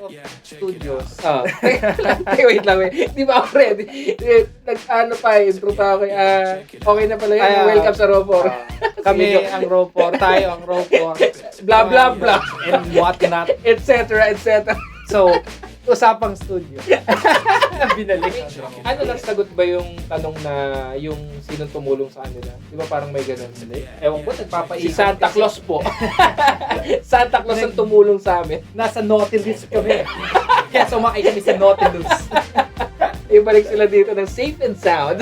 of studios. Wait lang. Di ba ako ready? Nag-ano pa, intro pa ako. Okay na pala yan. Welcome sa Rofor. Kami ang Rofor, tayo ang Rofor. Blah, blah, blah. And whatnot. Et cetera, et cetera. So, usapang studio. Binalik. Ano nasagot ba yung tanong na yung sinong tumulong sa kanila? Di ba parang may ganun? Ewan ko, nagpapaikot. Si Santa Claus po. Santa Claus ang tumulong sa amin. Nasa Nautilus kami. Kaya sumakay kami sa Nautilus. Ibalik sila dito ng safe and sound.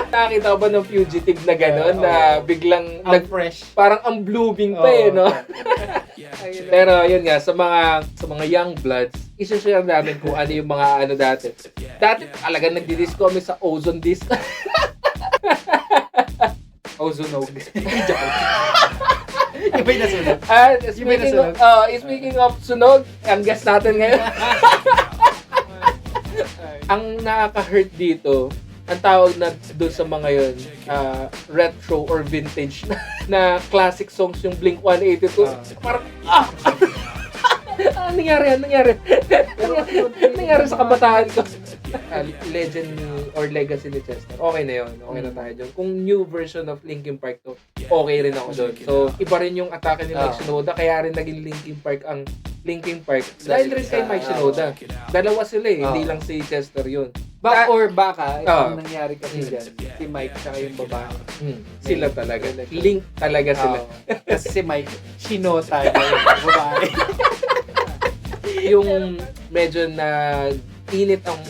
Nakita ko ba ng fugitive na gano'n na biglang fresh. parang ang blooming pa no? Pero yun nga, sa mga young bloods, isa-share namin kung ano yung mga ano dati. Dati talagang nagdi-disco kami sa Ozone Disc. Ozonog. Iba yung nasunod. Speaking of sunog, ang guest natin ngayon. Ang nakaka-hurt dito, ang tawag na doon sa mga yun, retro or vintage na classic songs yung Blink-182. Parang, nangyari? Nangyari sa kabataan ko. Legend or legacy ni Chester. Okay na yun. Okay na tayo dyan. Kung new version of Linkin Park to, okay rin ako doon. So, iba rin yung atake ni Mike Shinoda. Kaya rin naging Linkin Park ang Linkin Park. Dahil rin kay Mike Shinoda. Dalawa sila hindi lang si Chester yun. Baka, ang nangyari kasi dyan, si Mike tsaka yung babae. Sila talaga. Link talaga sila. Kasi si Mike, Shinota yung babae. Yung medyo na init ang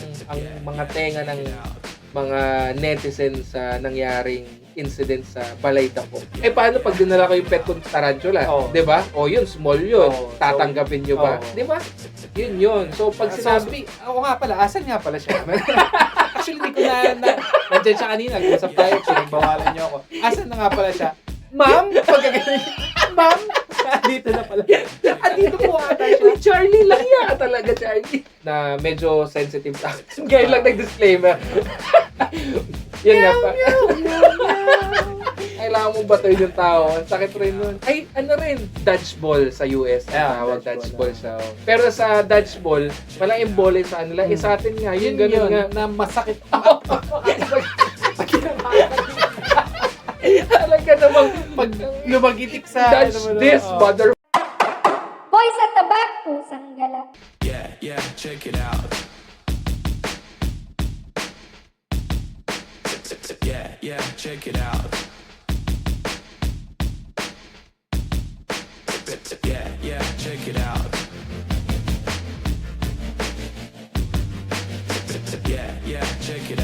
mga tenga ng mga netizens sa nangyaring incident sa Balay-Dako. Paano pag dinala ko yung pet kong tarantula? Di ba? Yun, small yun. Tatanggapin nyo ba? Di ba? Yun. So, pag sinabi... Ako nga pala, asan nga pala siya? Actually, hindi ko nandiyan siya kanina. Nag-usap tayo, pinagbawalan niyo ako. Asan na nga pala siya? Ma'am? Ma'am? Dito na pala. Dito po ata siya. Charlie lang yan talaga, Charlie. Na medyo sensitive sa akin. Ngayon lang nag-disclaimer. Yun nga pa. Kailangan mo batuin yung tao. Ang sakit rin nun. Ay, ano rin? Dodgeball sa US. Tawag dodgeball siya. Pero sa dodgeball, malaking bola sa kanila. Sa atin nga, yun ganun nga. Na masakit. Talaga namang pag lumagitik sa... Dodge this, mother... Boys at the back, pusang gala. Yeah, check it out. Yeah, check it out. Yeah, check it out. Yeah, check it out.